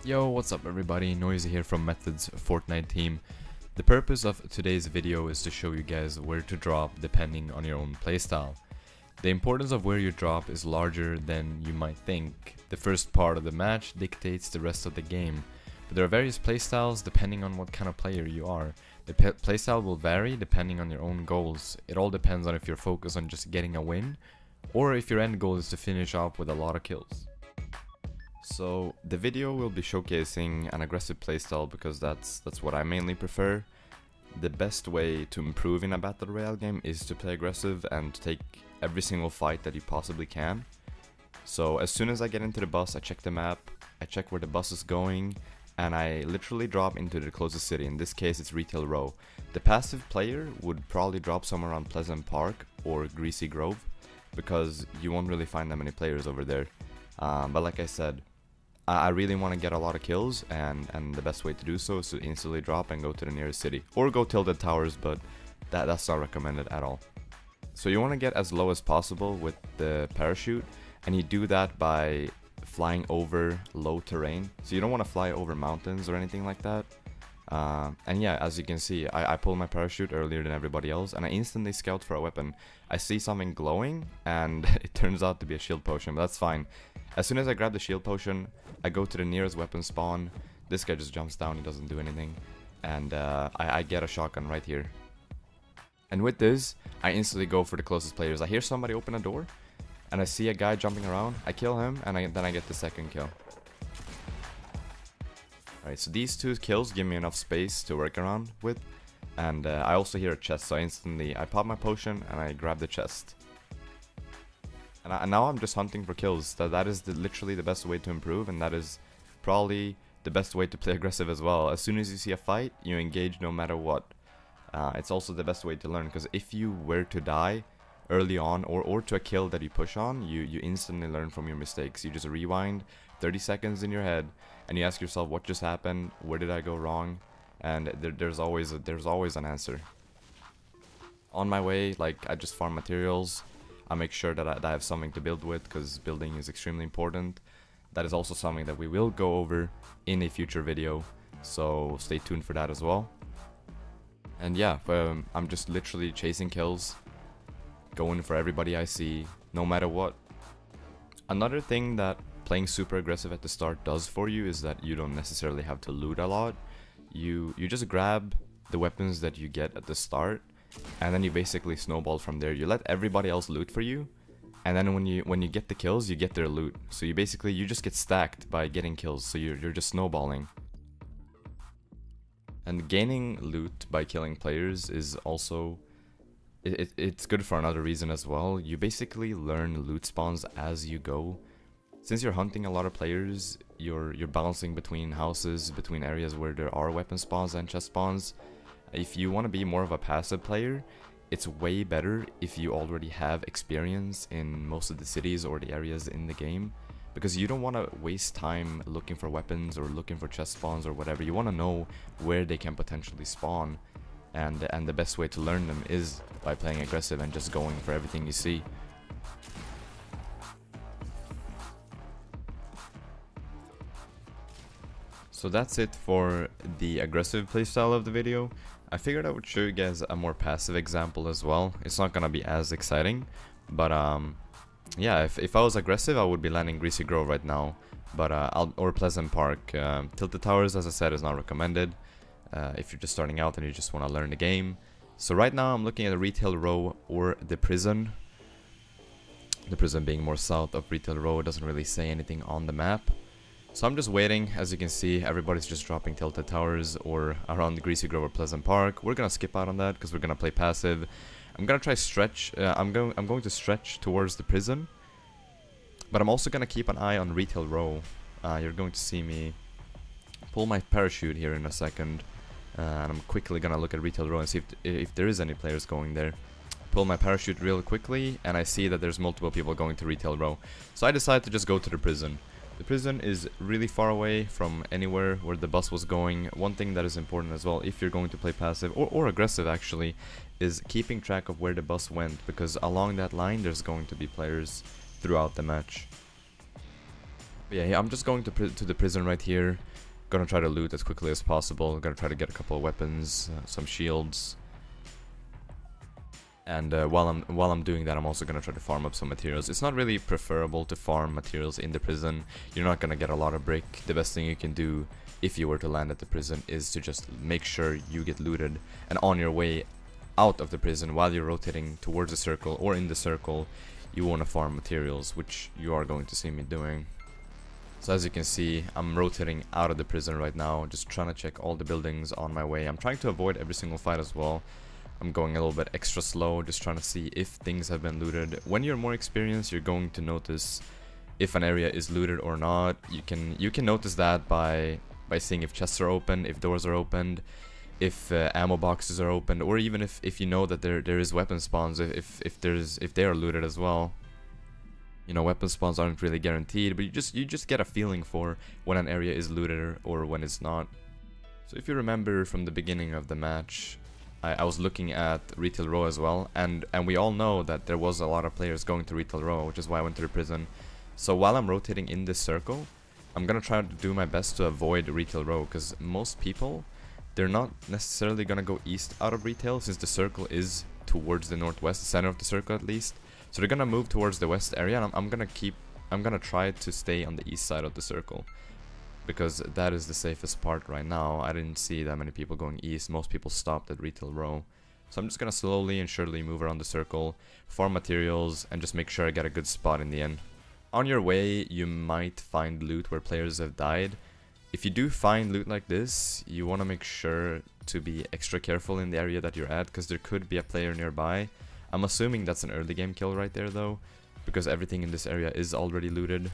Yo, what's up everybody, Noizeeh here from Method's Fortnite team. The purpose of today's video is to show you guys where to drop depending on your own playstyle. The importance of where you drop is larger than you might think. The first part of the match dictates the rest of the game, but there are various playstyles depending on what kind of player you are. The playstyle will vary depending on your own goals. It all depends on if you're focused on just getting a win, or if your end goal is to finish off with a lot of kills. So the video will be showcasing an aggressive playstyle because that's what I mainly prefer. The best way to improve in a battle royale game is to play aggressive and take every single fight that you possibly can. So as soon as I get into the bus, I check the map, I check where the bus is going, and I literally drop into the closest city. In this case it's Retail Row. The passive player would probably drop somewhere around Pleasant Park or Greasy Grove because you won't really find that many players over there. But like I said, I really want to get a lot of kills, and the best way to do so is to instantly drop and go to the nearest city. Or go Tilted Towers, but that's not recommended at all. So you want to get as low as possible with the parachute, and you do that by flying over low terrain. So you don't want to fly over mountains or anything like that. And yeah, as you can see, I pulled my parachute earlier than everybody else, and I instantly scout for a weapon. I see something glowing, and it turns out to be a shield potion, but that's fine. As soon as I grab the shield potion, I go to the nearest weapon spawn. This guy just jumps down, he doesn't do anything. And I get a shotgun right here. And with this, I instantly go for the closest players. I hear somebody open a door, and I see a guy jumping around. I kill him, and then I get the second kill. Alright, so these two kills give me enough space to work around with. And I also hear a chest, so I pop my potion, and I grab the chest. And now I'm just hunting for kills. That is literally the best way to improve, and that is probably the best way to play aggressive as well. As soon as you see a fight, you engage no matter what. It's also the best way to learn, because if you were to die early on, or to a kill that you push on, you instantly learn from your mistakes. You just rewind 30 seconds in your head, and you ask yourself, what just happened? Where did I go wrong? And there's always an answer. On my way, like, I just farm materials. I make sure that I have something to build with, because building is extremely important. That is also something that we will go over in a future video, so stay tuned for that as well. And yeah, I'm just literally chasing kills, going for everybody I see, no matter what. Another thing that playing super aggressive at the start does for you is that you don't necessarily have to loot a lot. You just grab the weapons that you get at the start, and then you basically snowball from there. You let everybody else loot for you, and then when you get the kills, you get their loot. So you just get stacked by getting kills, so you're just snowballing. And gaining loot by killing players is also it's good for another reason as well. You basically learn loot spawns as you go. Since you're hunting a lot of players, you're bouncing between houses, between areas where there are weapon spawns and chest spawns. If you want to be more of a passive player, it's way better if you already have experience in most of the cities or the areas in the game, because you don't want to waste time looking for weapons or looking for chest spawns or whatever. You want to know where they can potentially spawn, and the best way to learn them is by playing aggressive and just going for everything you see. So that's it for the aggressive playstyle of the video. I figured I would show you guys a more passive example as well. It's not gonna be as exciting, but yeah, if I was aggressive, I would be landing Greasy Grove right now, but or Pleasant Park. Tilted Towers, as I said, is not recommended if you're just starting out and you just want to learn the game. So right now I'm looking at the Retail Row or the prison. The prison being more south of Retail Row. It doesn't really say anything on the map. So I'm just waiting. As you can see, everybody's just dropping Tilted Towers or around the Greasy Grove or Pleasant Park. We're gonna skip out on that because we're gonna play passive. I'm gonna try stretch. I'm going to stretch towards the prison, but I'm also gonna keep an eye on Retail Row. You're going to see me pull my parachute here in a second, and I'm quickly gonna look at Retail Row and see if there is any players going there. Pull my parachute real quickly, and I see that there's multiple people going to Retail Row. So I decide to just go to the prison. The prison is really far away from anywhere where the bus was going. One thing that is important as well, if you're going to play passive, or aggressive actually, is keeping track of where the bus went, because along that line there's going to be players throughout the match. But yeah, I'm just going to the prison right here. Gonna try to loot as quickly as possible. Gonna try to get a couple of weapons, some shields. And while I'm doing that, I'm also gonna try to farm up some materials. It's not really preferable to farm materials in the prison. You're not gonna get a lot of brick. The best thing you can do if you were to land at the prison is to just make sure you get looted, and on your way out of the prison, while you're rotating towards the circle or in the circle, you want to farm materials, which you are going to see me doing. So as you can see, I'm rotating out of the prison right now, just trying to check all the buildings on my way. I'm trying to avoid every single fight as well. I'm going a little bit extra slow, just trying to see if things have been looted. When you're more experienced, you're going to notice if an area is looted or not. You can notice that by seeing if chests are open, if doors are opened, if ammo boxes are opened, or even if you know that there is weapon spawns, if they are looted as well. You know, weapon spawns aren't really guaranteed, but you just get a feeling for when an area is looted or when it's not. So if you remember from the beginning of the match, I was looking at Retail Row as well, and we all know that there was a lot of players going to Retail Row, which is why I went to the prison. So while I'm rotating in this circle, I'm gonna try to do my best to avoid Retail Row, because most people, they're not necessarily gonna go east out of retail, since the circle is towards the northwest, the center of the circle at least. So they're gonna move towards the west area, and I'm gonna try to stay on the east side of the circle, because that is the safest part right now. I didn't see that many people going east. Most people stopped at Retail Row. So I'm just gonna slowly and surely move around the circle, farm materials, and just make sure I get a good spot in the end. On your way, you might find loot where players have died. If you do find loot like this, you want to make sure to be extra careful in the area that you're at, because there could be a player nearby. I'm assuming that's an early game kill right there though, because everything in this area is already looted.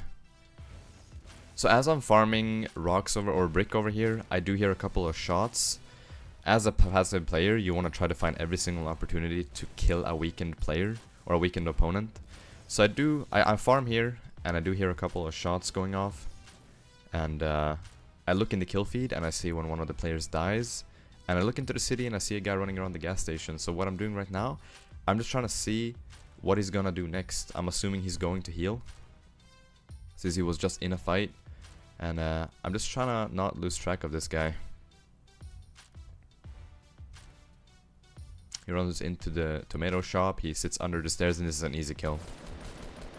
So as I'm farming rocks or brick over here, I do hear a couple of shots. As a passive player, you want to try to find every single opportunity to kill a weakened player or a weakened opponent. So I farm here, and I do hear a couple of shots going off. And I look in the kill feed and I see when one of the players dies. And I look into the city and I see a guy running around the gas station. So what I'm doing right now, I'm just trying to see what he's gonna do next. I'm assuming he's going to heal, since he was just in a fight. And I'm just trying to not lose track of this guy. He runs into the tomato shop, he sits under the stairs, and this is an easy kill.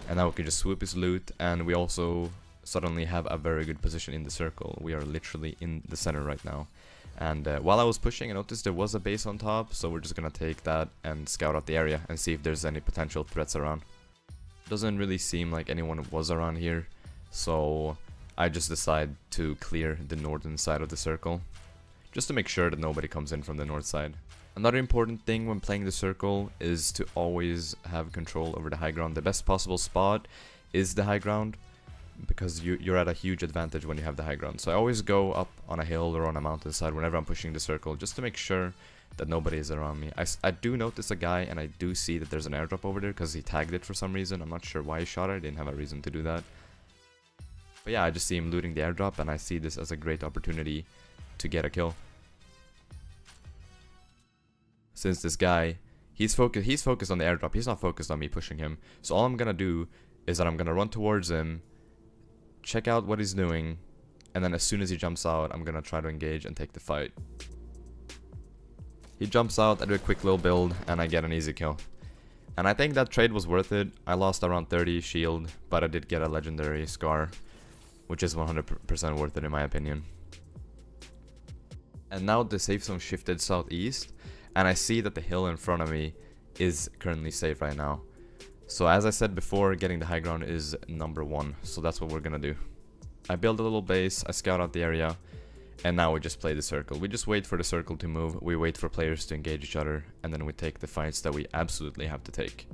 And now we can just swoop his loot, and we also suddenly have a very good position in the circle. We are literally in the center right now. And while I was pushing, I noticed there was a base on top, so we're just gonna take that and scout out the area and see if there's any potential threats around. Doesn't really seem like anyone was around here, so I just decide to clear the northern side of the circle, just to make sure that nobody comes in from the north side. Another important thing when playing the circle is to always have control over the high ground. The best possible spot is the high ground, because you're at a huge advantage when you have the high ground. So I always go up on a hill or on a mountainside whenever I'm pushing the circle, just to make sure that nobody is around me. I do notice a guy, and I do see that there's an airdrop over there because he tagged it for some reason. I'm not sure why he shot it. I didn't have a reason to do that. But yeah, I just see him looting the airdrop, and I see this as a great opportunity to get a kill. Since this guy, he's focused on the airdrop, he's not focused on me pushing him. So all I'm gonna do is that I'm gonna run towards him, check out what he's doing, and then as soon as he jumps out, I'm gonna try to engage and take the fight. He jumps out, I do a quick little build, and I get an easy kill. And I think that trade was worth it. I lost around 30 shield, but I did get a legendary scar, which is 100% worth it in my opinion. And now the safe zone shifted southeast, and I see that the hill in front of me is currently safe right now. So as I said before, getting the high ground is number one, so that's what we're gonna do. I build a little base, I scout out the area, and now we just play the circle. We just wait for the circle to move, we wait for players to engage each other, and then we take the fights that we absolutely have to take.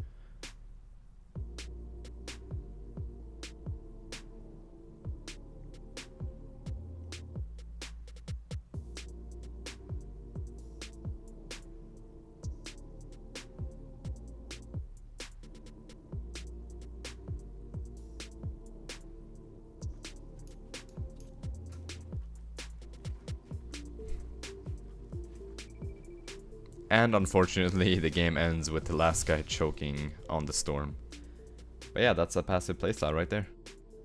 And unfortunately, the game ends with the last guy choking on the storm. But yeah, that's a passive playstyle right there.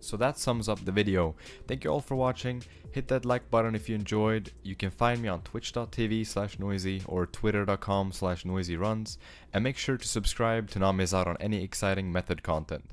So that sums up the video. Thank you all for watching. Hit that like button if you enjoyed. You can find me on twitch.tv/Noizeeh or twitter.com/NoizeeRuns, and make sure to subscribe to not miss out on any exciting method content.